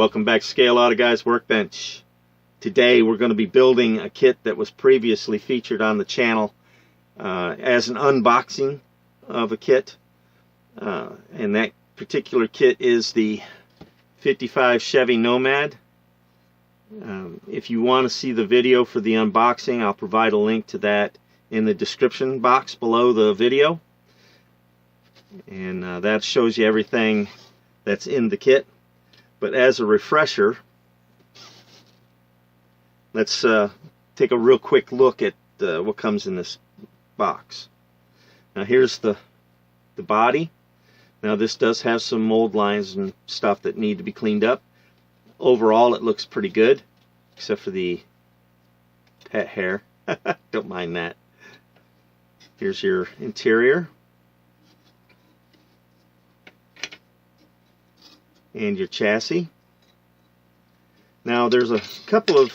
Welcome back to Scale Auto Guys Workbench. Today we're going to be building a kit that was previously featured on the channel as an unboxing of a kit. And that particular kit is the 55 Chevy Nomad. If you want to see the video for the unboxing, I'll provide a link to that in the description box below the video. And that shows you everything that's in the kit. But as a refresher, let's take a real quick look at what comes in this box. Now here's the body. Now this does have some mold lines and stuff that need to be cleaned up. Overall it looks pretty good, except for the pet hair. Don't mind that. Here's your interior. And your chassis. Now there's a couple of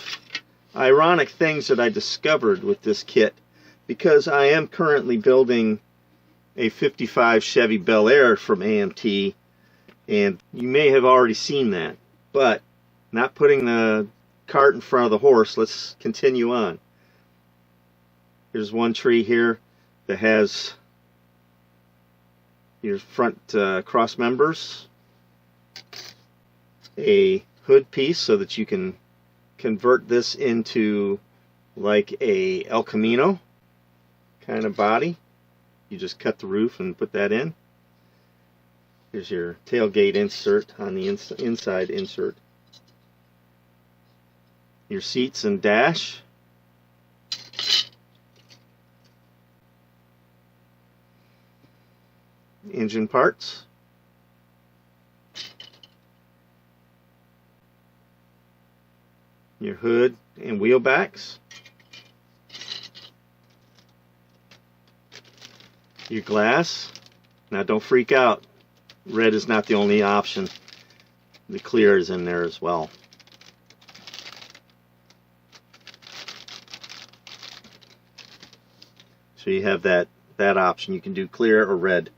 ironic things that I discovered with this kit, because I am currently building a 55 Chevy Bel Air from AMT, and you may have already seen that, but not putting the cart in front of the horse, let's continue on. Here's one tree here that has your front cross members, a hood piece so that you can convert this into like a El Camino kind of body. You just cut the roof and put that in. Here's your tailgate insert on the inside insert. Your seats and dash. Engine parts. Your hood and wheel backs, your glass. Now don't freak out, red is not the only option, the clear is in there as well. So you have that option, you can do clear or red.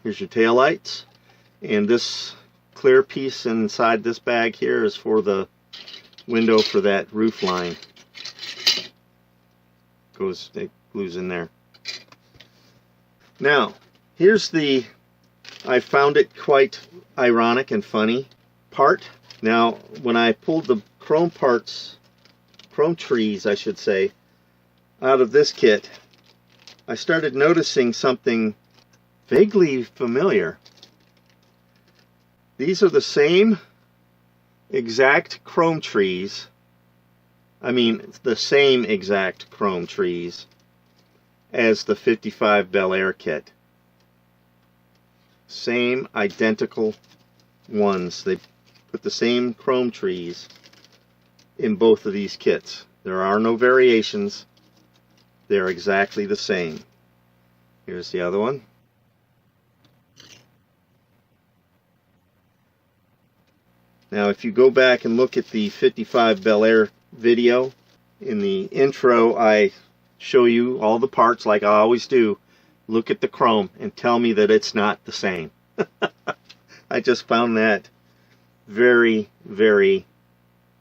Here's your tail lights, and this clear piece inside this bag here is for the window for that roof line. It glues in there. Now here's the, I found it quite ironic and funny part. Now when I pulled the chrome parts, chrome trees I should say, out of this kit, I started noticing something vaguely familiar. These are the same exact chrome trees, the same exact chrome trees as the 55 Bel Air kit. Same identical ones. They put the same chrome trees in both of these kits. There are no variations. They're exactly the same. Here's the other one. Now if you go back and look at the 55 Bel Air video, in the intro I show you all the parts like I always do. Look at the chrome and tell me that it's not the same. I just found that very, very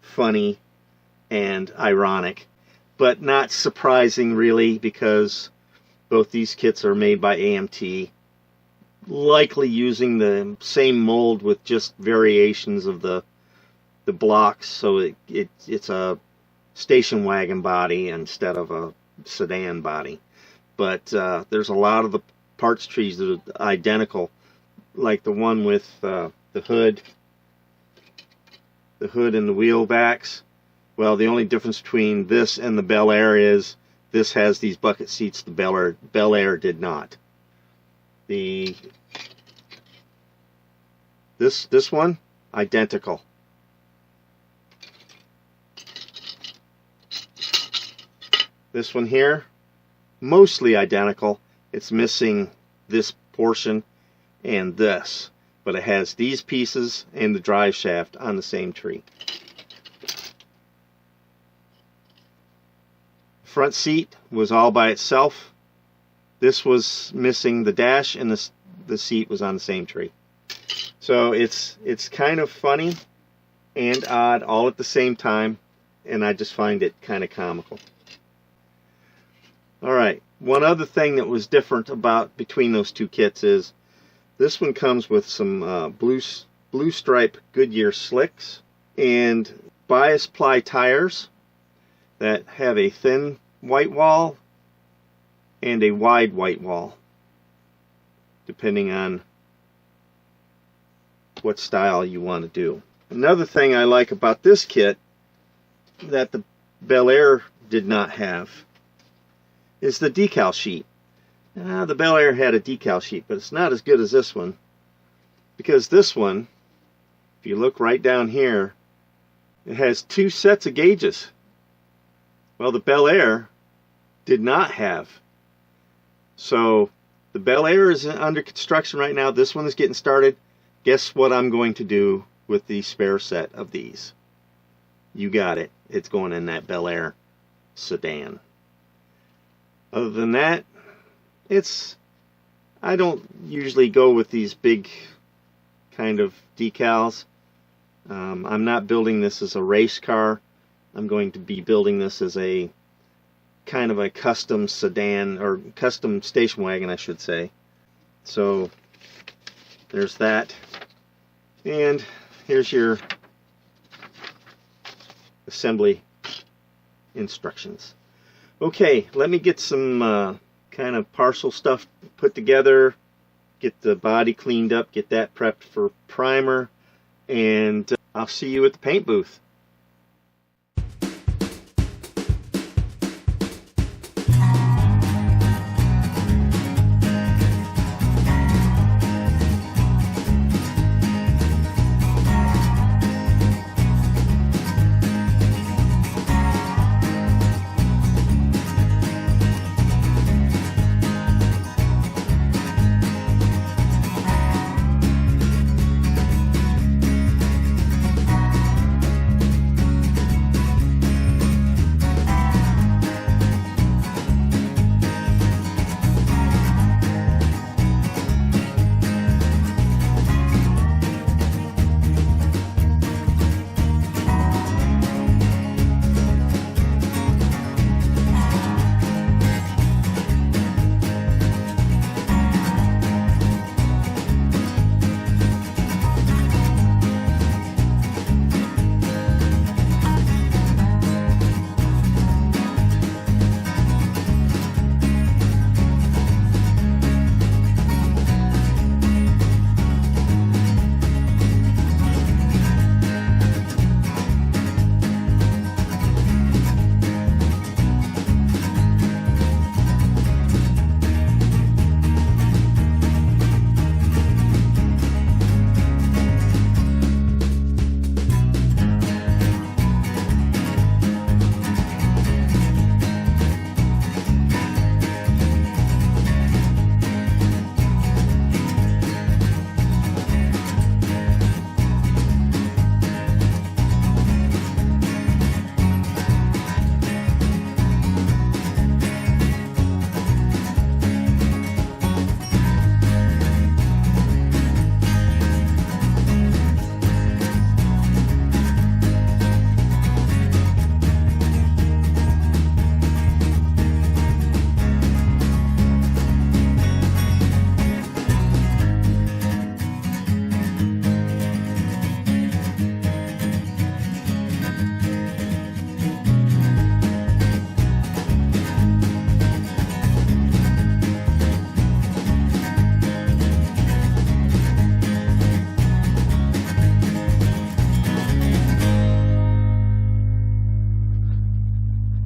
funny and ironic, but not surprising really, because both these kits are made by AMT, likely using the same mold with just variations of the blocks, so it's a station wagon body instead of a sedan body. But there's a lot of the parts trees that are identical, like the one with the hood and the wheel backs. Well, the only difference between this and the Bel Air is this has these bucket seats, the Bel Air did not. This one, identical. This one here, mostly identical. It's missing this portion and this, but it has these pieces and the drive shaft on the same tree. Front seat was all by itself. This was missing the dash, and the seat was on the same tree. So it's kind of funny and odd all at the same time, and I just find it kind of comical. Alright, one other thing that was different between those two kits is this one comes with some blue stripe Goodyear slicks and bias ply tires that have a thin white wall and a wide white wall, depending on what style you want to do. Another thing I like about this kit that the Bel Air did not have is the decal sheet. The Bel Air had a decal sheet, but it's not as good as this one, because this one, if you look right down here, it has two sets of gauges. Well, the Bel Air did not have. So the Bel Air is under construction right now. This one is getting started. Guess what I'm going to do with the spare set of these? You got it. It's going in that Bel Air sedan. Other than that, I don't usually go with these big kind of decals. I'm not building this as a race car. I'm going to be building this as a kind of a custom sedan, or custom station wagon, I should say. So there's that. And here's your assembly instructions. Okay, let me get some kind of partial stuff put together, get the body cleaned up, get that prepped for primer, and I'll see you at the paint booth.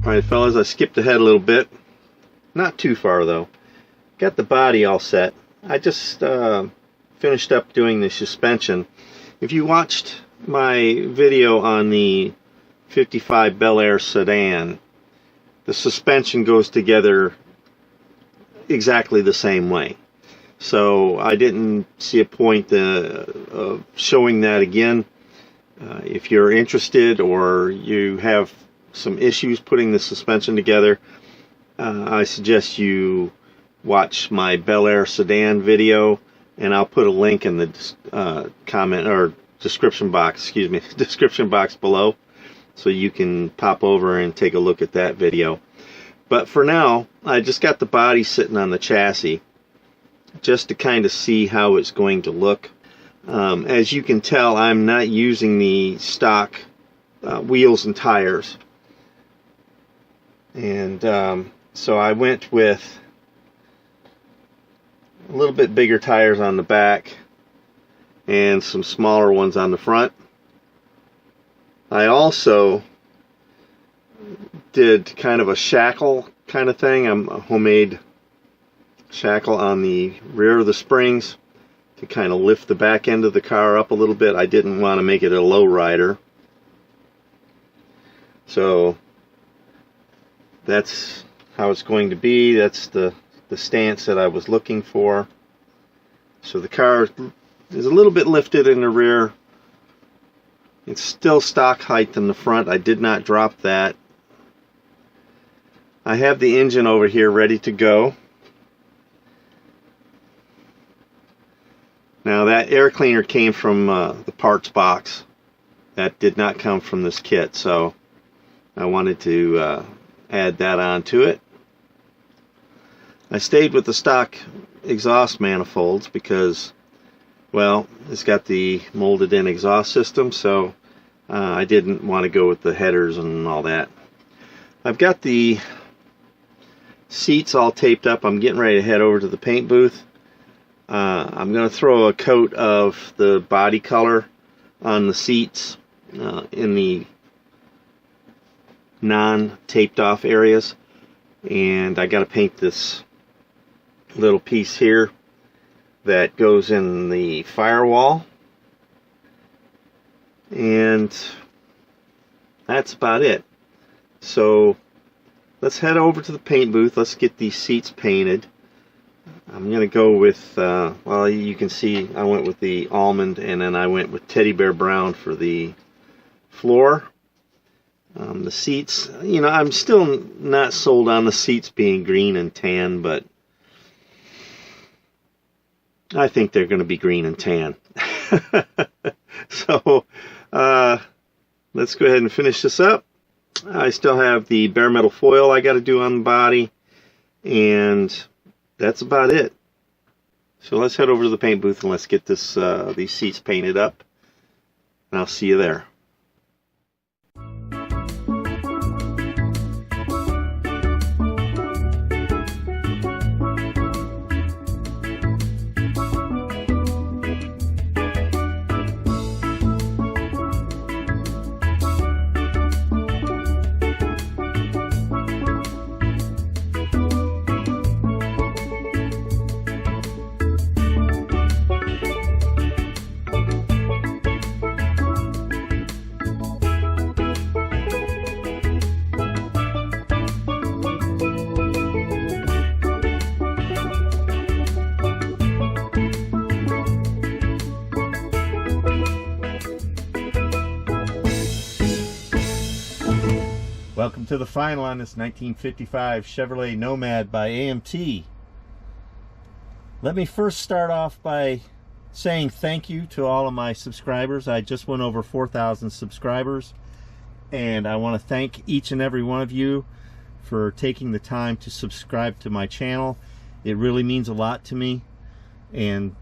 Alright fellas, I skipped ahead a little bit. Not too far though. Got the body all set. I just finished up doing the suspension. If you watched my video on the 55 Bel Air sedan, the suspension goes together exactly the same way. So I didn't see a point of showing that again. If you're interested or you have some issues putting the suspension together, I suggest you watch my Bel Air sedan video, and I'll put a link in the comment or description box, excuse me, description box below, so you can pop over and take a look at that video. But for now, I just got the body sitting on the chassis just to kind of see how it's going to look. As you can tell, I'm not using the stock wheels and tires, and so I went with a little bit bigger tires on the back and some smaller ones on the front. I also did kind of a shackle kind of thing. I'm a homemade shackle on the rear of the springs to kind of lift the back end of the car up a little bit. I didn't want to make it a low rider, so that's how it's going to be. That's the stance that I was looking for. So the car is a little bit lifted in the rear. It's still stock height in the front. I did not drop that. I have the engine over here ready to go. Now that air cleaner came from the parts box. That did not come from this kit, so I wanted to add that onto it. I stayed with the stock exhaust manifolds because, well, it's got the molded in exhaust system, so I didn't want to go with the headers and all that. I've got the seats all taped up. I'm getting ready to head over to the paint booth. I'm going to throw a coat of the body color on the seats in the non-taped off areas, and I got to paint this little piece here that goes in the firewall, and that's about it. So let's head over to the paint booth. Let's get these seats painted. I'm going to go with, well, you can see I went with the almond, and then I went with teddy bear brown for the floor. The seats, you know, I'm still not sold on the seats being green and tan, but I think they're going to be green and tan. So let's go ahead and finish this up. I still have the bare metal foil I got to do on the body, and that's about it. So let's head over to the paint booth and let's get this these seats painted up, and I'll see you there. Welcome to the final on this 1955 Chevrolet Nomad by AMT. Let me first start off by saying thank you to all of my subscribers. I just went over 4,000 subscribers, and I want to thank each and every one of you for taking the time to subscribe to my channel. It really means a lot to me, and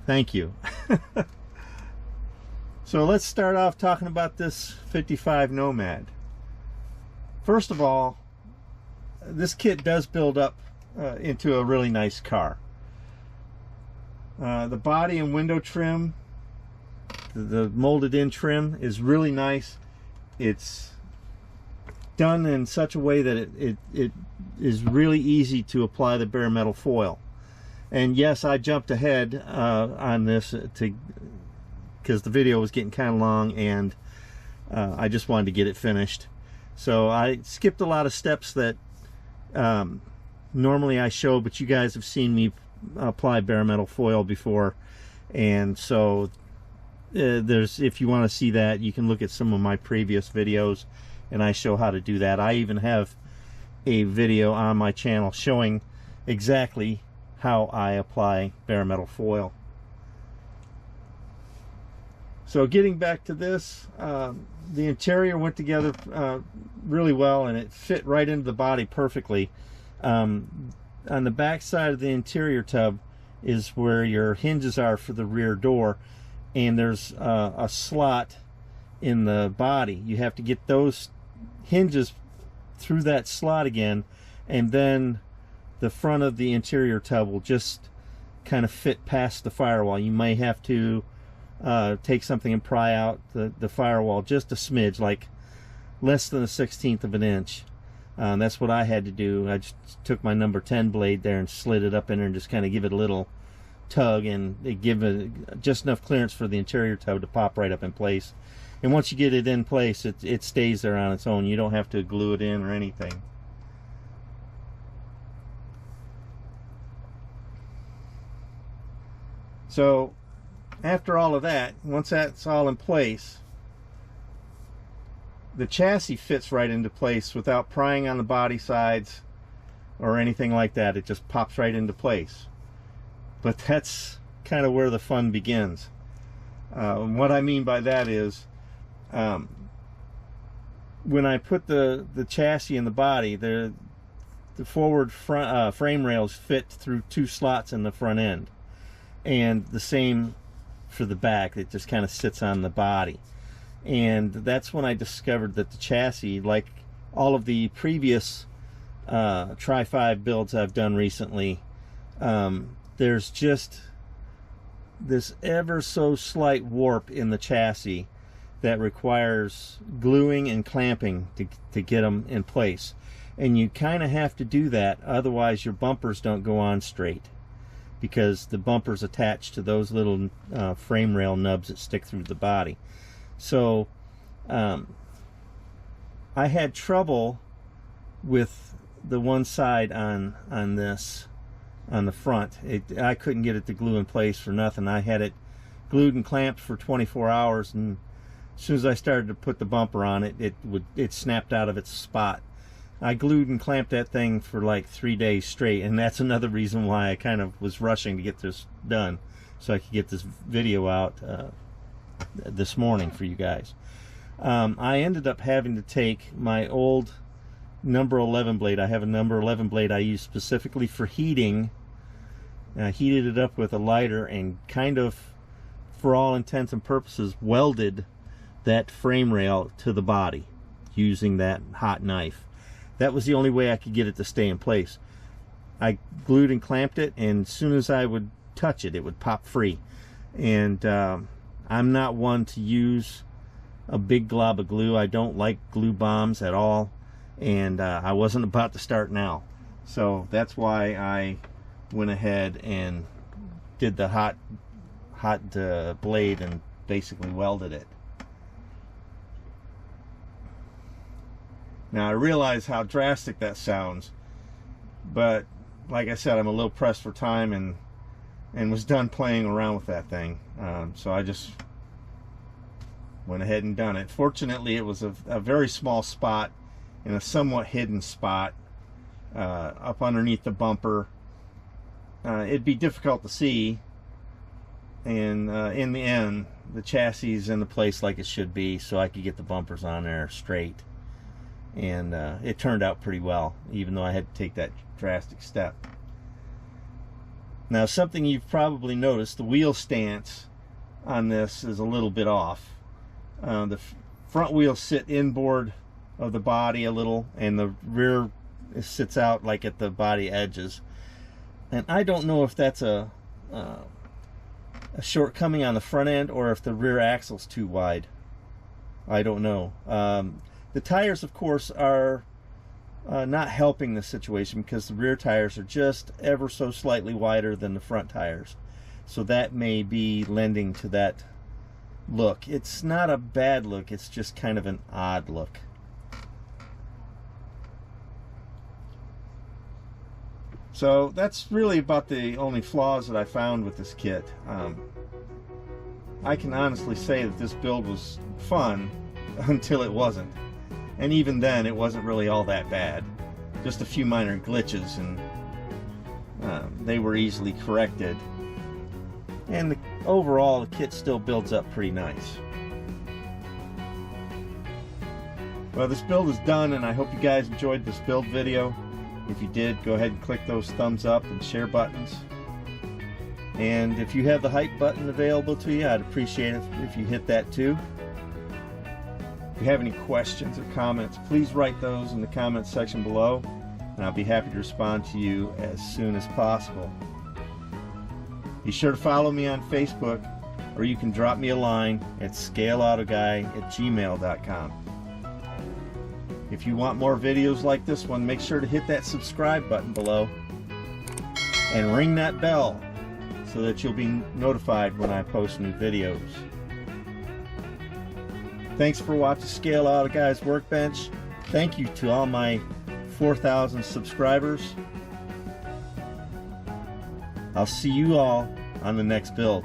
thank you. So let's start off talking about this 55 Nomad. First of all, this kit does build up into a really nice car. The body and window trim, the molded in trim, is really nice. It's done in such a way that it is really easy to apply the bare metal foil. And yes, I jumped ahead on this because the video was getting kind of long, and I just wanted to get it finished. So I skipped a lot of steps that normally I show, but you guys have seen me apply bare metal foil before, and so if you want to see that, you can look at some of my previous videos, and I show how to do that. I even have a video on my channel showing exactly how I apply bare metal foil. So getting back to this, the interior went together really well, and it fit right into the body perfectly. On the back side of the interior tub is where your hinges are for the rear door, and there's a slot in the body. You have to get those hinges through that slot again, and then the front of the interior tub will just kind of fit past the firewall. You may have to take something and pry out the firewall just a smidge, like less than 1/16 of an inch. That's what I had to do. I just took my number 10 blade there and slid it up in there and just kind of give it a little tug, and it give it just enough clearance for the interior tub to pop right up in place. And once you get it in place, it stays there on its own. You don't have to glue it in or anything. So after all of that, once that's all in place, the chassis fits right into place without prying on the body sides or anything like that. It just pops right into place. But that's kind of where the fun begins. And what I mean by that is, when I put the chassis in the body, the forward frame rails fit through 2 slots in the front end, and the same for the back. It just kind of sits on the body. And that's when I discovered that the chassis, like all of the previous Tri-5 builds I've done recently, there's just this ever so slight warp in the chassis that requires gluing and clamping to get them in place. And you kind of have to do that, otherwise your bumpers don't go on straight, because the bumpers attach to those little frame rail nubs that stick through the body. So I had trouble with the one side on this, on the front. I couldn't get it to glue in place for nothing. I had it glued and clamped for 24 hours, and as soon as I started to put the bumper on it, it snapped out of its spot. I glued and clamped that thing for like 3 days straight, and that's another reason why I kind of was rushing to get this done, so I could get this video out this morning for you guys. I ended up having to take my old number 11 blade. I have a number 11 blade I use specifically for heating. I heated it up with a lighter and kind of, for all intents and purposes, welded that frame rail to the body using that hot knife. That was the only way I could get it to stay in place. I glued and clamped it, and as soon as I would touch it, it would pop free. And I'm not one to use a big glob of glue. I don't like glue bombs at all, and I wasn't about to start now. So that's why I went ahead and did the hot blade and basically welded it. Now I realize how drastic that sounds, but like I said, I'm a little pressed for time and was done playing around with that thing. So I just went ahead and done it. Fortunately, it was a very small spot in a somewhat hidden spot up underneath the bumper. It'd be difficult to see, and in the end, the chassis is in the place like it should be, so I could get the bumpers on there straight. And it turned out pretty well, even though I had to take that drastic step. Now, something you've probably noticed, the wheel stance on this is a little bit off. The front wheels sit inboard of the body a little, and the rear sits out like at the body edges. And I don't know if that's a shortcoming on the front end, or if the rear axle's too wide. I don't know. The tires, of course, are not helping the situation, because the rear tires are just ever so slightly wider than the front tires. So that may be lending to that look. It's not a bad look, it's just kind of an odd look. So that's really about the only flaws that I found with this kit. I can honestly say that this build was fun until it wasn't. And even then, it wasn't really all that bad. Just a few minor glitches, and they were easily corrected. And overall the kit still builds up pretty nice. Well, this build is done, and I hope you guys enjoyed this build video. If you did, go ahead and click those thumbs up and share buttons. And if you have the hype button available to you, I'd appreciate it if you hit that too. If you have any questions or comments, please write those in the comments section below, and I'll be happy to respond to you as soon as possible. Be sure to follow me on Facebook, or you can drop me a line at scaleautoguy@gmail.com. If you want more videos like this one, make sure to hit that subscribe button below and ring that bell so that you'll be notified when I post new videos. Thanks for watching Scale Auto Guy's Workbench. Thank you to all my 4,000 subscribers. I'll see you all on the next build.